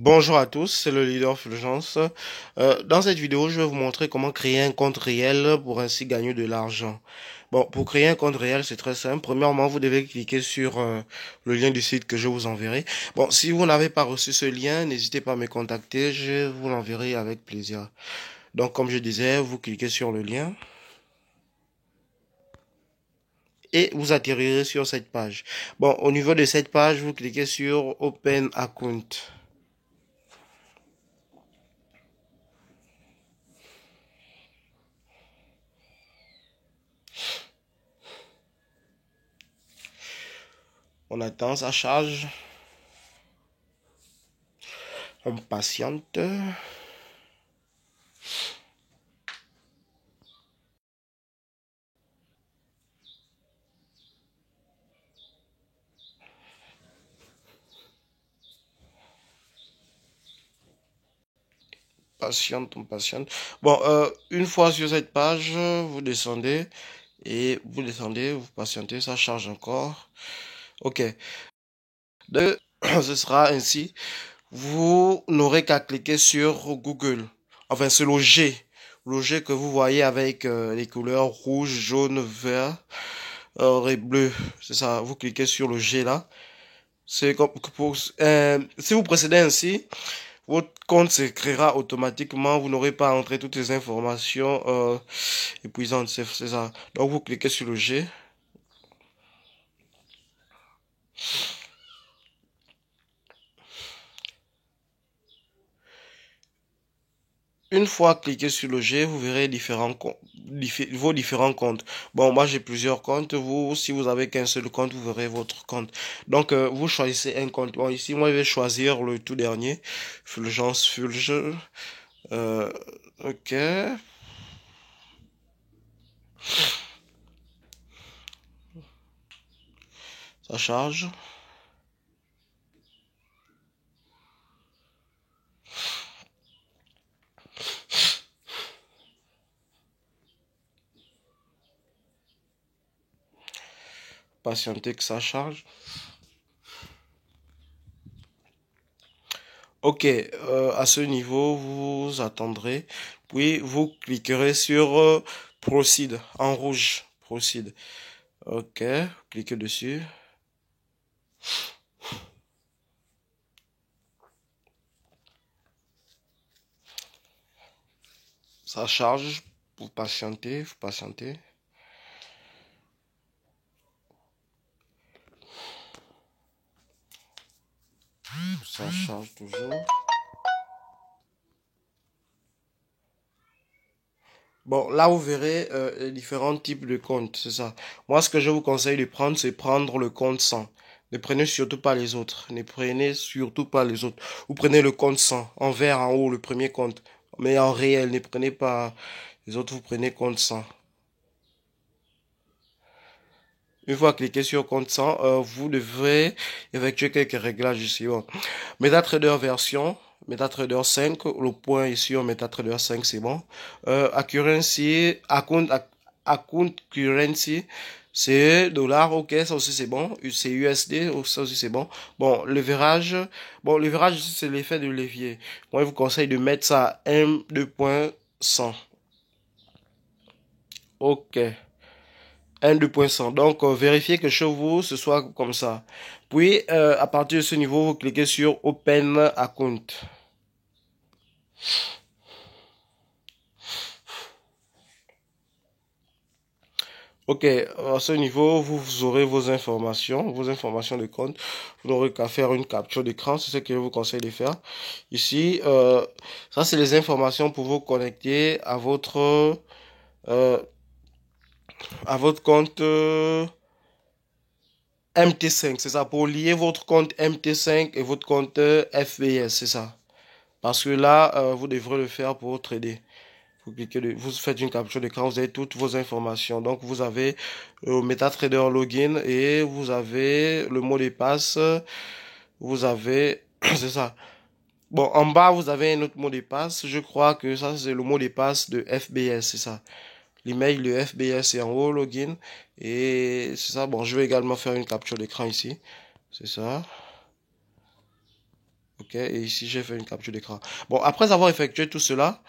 Bonjour à tous, c'est le leader Fulgence. Dans cette vidéo, je vais vous montrer comment créer un compte réel pour ainsi gagner de l'argent. Bon, pour créer un compte réel, c'est très simple. Premièrement, vous devez cliquer sur le lien du site que je vous enverrai. Bon, si vous n'avez pas reçu ce lien, n'hésitez pas à me contacter, je vous l'enverrai avec plaisir. Donc, comme je disais, vous cliquez sur le lien et vous atterrirez sur cette page. Bon, au niveau de cette page, vous cliquez sur Open Account. On attend, ça charge. On patiente. Patiente, on patiente. Bon, une fois sur cette page, vous descendez et vous patientez, ça charge encore. Ok. De, ce sera ainsi. Vous n'aurez qu'à cliquer sur Google. Enfin, c'est le G. Le G que vous voyez avec les couleurs rouge, jaune, vert et bleu. C'est ça. Vous cliquez sur le G là. C'est comme pour, si vous procédez ainsi, votre compte se créera automatiquement. Vous n'aurez pas à entrer toutes les informations épuisantes. C'est ça. Donc, vous cliquez sur le G. Une fois cliqué sur le G, vous verrez vos différents comptes. Bon, moi j'ai plusieurs comptes. Vous, si vous avez qu'un seul compte, vous verrez votre compte. Donc, vous choisissez un compte. Bon, ici, moi je vais choisir le tout dernier. Fulgence Fulge. Euh, ok. Ça charge. Patientez que ça charge. Ok, à ce niveau, vous attendrez, puis vous cliquerez sur Proceed en rouge. Proceed. Ok, cliquez dessus. Ça charge. Vous patientez, vous patientez. Ça charge toujours. Bon, là, vous verrez les différents types de comptes, c'est ça. Moi, ce que je vous conseille de prendre, c'est prendre le compte 100. Ne prenez surtout pas les autres. Ne prenez surtout pas les autres. Vous prenez le compte 100, en vert en haut, le premier compte. Mais en réel, ne prenez pas les autres, vous prenez compte 100. Une fois cliqué sur compte 100, vous devrez effectuer quelques réglages ici. Bon. MetaTrader version, MetaTrader 5, le point ici en MetaTrader 5, c'est bon. Accuracy, account currency, c'est dollar, ok, ça aussi c'est bon. C'est USD, ça aussi c'est bon. Bon, le virage, c'est l'effet de levier. Moi, je vous conseille de mettre ça à M2.100. Ok. 1,2%. Donc, vérifiez que chez vous, ce soit comme ça. Puis, à partir de ce niveau, vous cliquez sur Open Account. Ok, à ce niveau, vous aurez vos informations de compte. Vous n'aurez qu'à faire une capture d'écran, c'est ce que je vous conseille de faire. Ici, ça, c'est les informations pour vous connecter euh, à votre compte MT5. C'est ça, pour lier votre compte MT5 et votre compte FBS, c'est ça. Parce que là, vous devrez le faire pour trader. Vous faites une capture d'écran, vous avez toutes vos informations. Donc, vous avez MetaTrader Login et vous avez le mot de passe. Vous avez, c'est ça. Bon, en bas, vous avez un autre mot de passe. Je crois que ça, c'est le mot de passe de FBS, c'est ça. L'email de FBS est en haut, login. Et c'est ça. Bon, je vais également faire une capture d'écran ici. C'est ça. Ok, et ici j'ai fait une capture d'écran. Bon, après avoir effectué tout cela,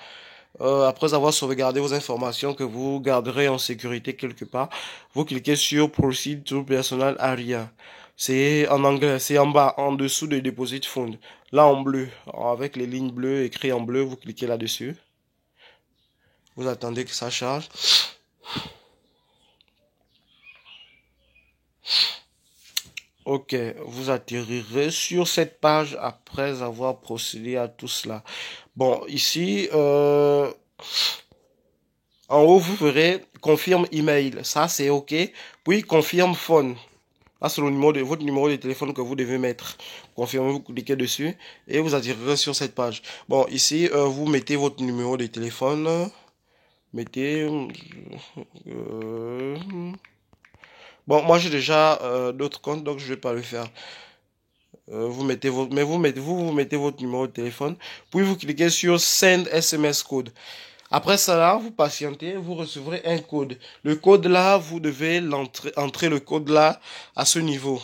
après avoir sauvegardé vos informations que vous garderez en sécurité quelque part, vous cliquez sur Proceed to Personal Area. C'est en anglais, c'est en bas, en dessous de Deposit Fund. Là en bleu, avec les lignes bleues écrites en bleu, vous cliquez là-dessus. Vous attendez que ça charge. Ok, vous atterrirez sur cette page après avoir procédé à tout cela. Bon, ici, en haut, vous verrez confirme email. Ça, c'est OK. Puis confirme phone. Là, c'est le numéro de votre numéro de téléphone que vous devez mettre. Confirmez, vous cliquez dessus et vous atterrirez sur cette page. Bon, ici, vous mettez votre numéro de téléphone. Mettez. euh, Bon, moi j'ai déjà d'autres comptes, donc je vais pas le faire. Vous mettez votre, mais vous mettez votre numéro de téléphone, puis vous cliquez sur Send SMS Code. Après cela, vous patientez, vous recevrez un code. Le code là, vous devez entrer le code là à ce niveau.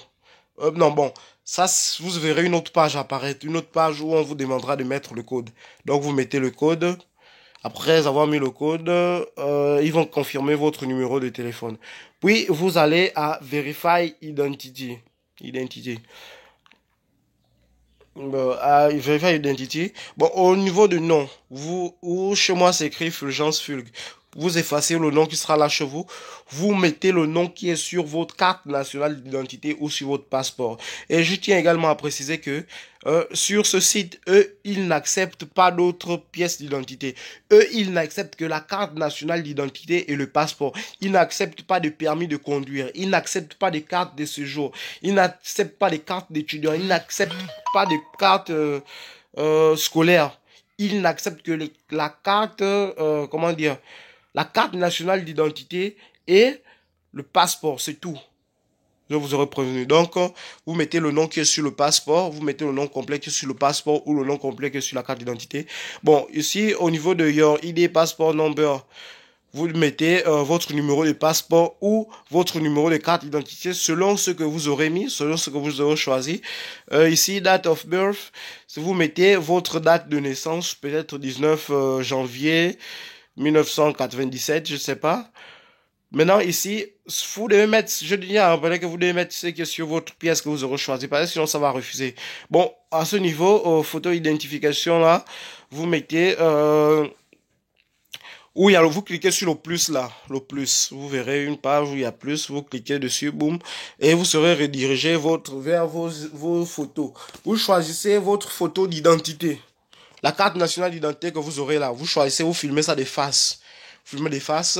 Non, bon, ça, vous verrez une autre page apparaître, une autre page où on vous demandera de mettre le code. Donc vous mettez le code. Après avoir mis le code, ils vont confirmer votre numéro de téléphone. Puis vous allez à Verify Identity. Identity. À Verify Identity. Bon, au niveau du nom, ou chez moi c'est écrit Fulgence Fulg. Vous effacez le nom qui sera là chez vous. Vous mettez le nom qui est sur votre carte nationale d'identité ou sur votre passeport. Et je tiens également à préciser que sur ce site, eux, ils n'acceptent pas d'autres pièces d'identité. Eux, ils n'acceptent que la carte nationale d'identité et le passeport. Ils n'acceptent pas de permis de conduire. Ils n'acceptent pas de carte de séjour. Ils n'acceptent pas de cartes d'étudiant. Ils n'acceptent pas de cartes scolaires. Ils n'acceptent que la carte, comment dire, la carte nationale d'identité et le passeport, c'est tout. Je vous aurais prévenu. Donc, vous mettez le nom qui est sur le passeport, vous mettez le nom complet qui est sur le passeport ou le nom complet qui est sur la carte d'identité. Bon, ici, au niveau de Your ID Passport Number, vous mettez votre numéro de passeport ou votre numéro de carte d'identité selon ce que vous aurez mis, selon ce que vous aurez choisi. Ici, date of birth, vous mettez votre date de naissance, peut-être 19 janvier 1997, je sais pas. Maintenant, ici, vous devez mettre, je dis à rappeler que vous devez mettre ce qui est sur votre pièce que vous aurez choisi, parce que sinon ça va refuser. Bon, à ce niveau, photo identification là, vous mettez, où il y a, vous cliquez sur le plus là, le plus. Vous verrez une page où il y a plus, vous cliquez dessus, boum, et vous serez redirigé vers vos photos. Vous choisissez votre photo d'identité. La carte nationale d'identité que vous aurez là, vous choisissez, vous filmez ça de face. Filmer des faces.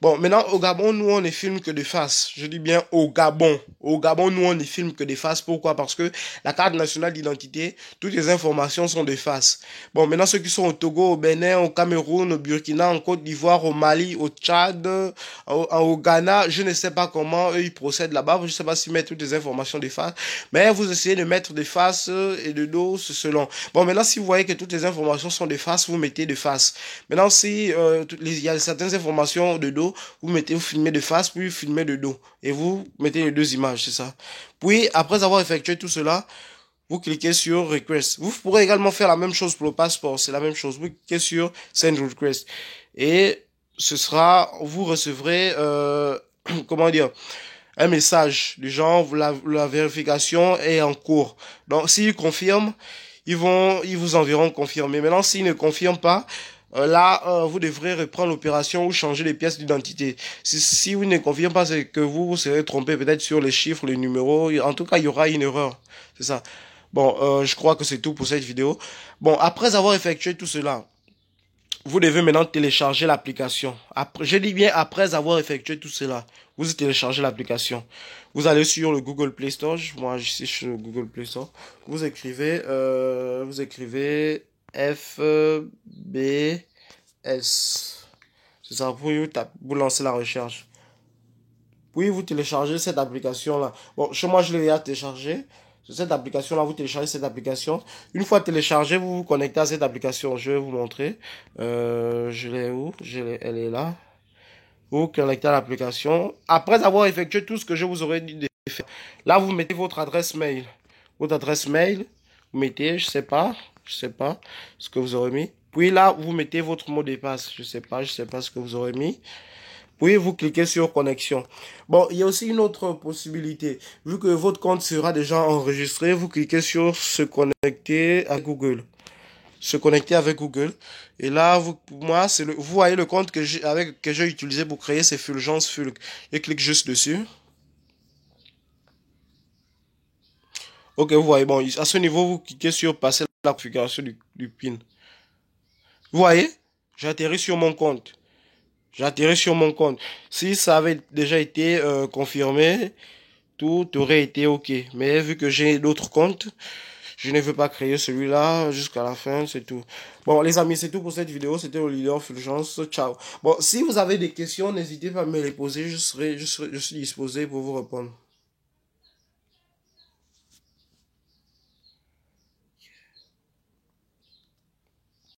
Bon, maintenant, au Gabon, nous, on ne filme que des faces. Je dis bien au Gabon. Au Gabon, nous, on ne filme que des faces. Pourquoi? Parce que la carte nationale d'identité, toutes les informations sont des faces. Bon, maintenant, ceux qui sont au Togo, au Bénin, au Cameroun, au Burkina, en Côte d'Ivoire, au Mali, au Tchad, au Ghana, je ne sais pas comment eux, ils procèdent là-bas. Je ne sais pas s'ils mettent toutes les informations des faces. Mais vous essayez de mettre des faces et de dos selon. Bon, maintenant, si vous voyez que toutes les informations sont des faces, vous mettez des faces. Maintenant, si il y a certaines informations de dos, vous filmez de face, puis vous filmez de dos. Et vous mettez les deux images, c'est ça. Puis, après avoir effectué tout cela, vous cliquez sur Request. Vous pourrez également faire la même chose pour le passeport, c'est la même chose. Vous cliquez sur Send Request. Et ce sera, vous recevrez, comment dire, un message du genre, la vérification est en cours. Donc, s'ils confirment, ils vous enverront confirmer. Maintenant, s'ils ne confirment pas, là, vous devrez reprendre l'opération ou changer les pièces d'identité. Si vous ne confirmez pas, c'est que vous serez trompé peut-être sur les chiffres, les numéros. En tout cas, il y aura une erreur. C'est ça. Bon, je crois que c'est tout pour cette vidéo. Bon, après avoir effectué tout cela, vous devez maintenant télécharger l'application. Je dis bien après avoir effectué tout cela, vous téléchargez l'application. Vous allez sur le Google Play Store. Moi, je suis sur le Google Play Store. Vous écrivez FBS. C'est ça, vous lancez la recherche. Puis vous téléchargez cette application-là. Bon, chez moi, je l'ai déjà téléchargé. Sur cette application-là, vous téléchargez cette application. Une fois téléchargé, vous vous connectez à cette application. Je vais vous montrer. Je l'ai où? Elle est là. Vous vous connectez à l'application. Après avoir effectué tout ce que je vous aurais dit de faire, là, vous mettez votre adresse mail. Votre adresse mail. Vous mettez, je sais pas ce que vous aurez mis. Puis là, vous mettez votre mot de passe. Je sais pas ce que vous aurez mis. Puis vous cliquez sur connexion. Bon, il y a aussi une autre possibilité. Vu que votre compte sera déjà enregistré, vous cliquez sur se connecter à Google. Se connecter avec Google. Et là, pour moi, vous voyez le compte que j'ai utilisé pour créer, c'est Fulgence Fulg. Je clique juste dessus. Ok, vous voyez, bon, à ce niveau, vous cliquez sur passer la configuration du PIN. Vous voyez, j'ai atterri sur mon compte. J'ai atterri sur mon compte. Si ça avait déjà été confirmé, tout aurait été OK. Mais vu que j'ai d'autres comptes, je ne veux pas créer celui-là jusqu'à la fin, c'est tout. Bon, les amis, c'est tout pour cette vidéo. C'était le leader Fulgence. Ciao. Bon, si vous avez des questions, n'hésitez pas à me les poser. Je suis disposé pour vous répondre.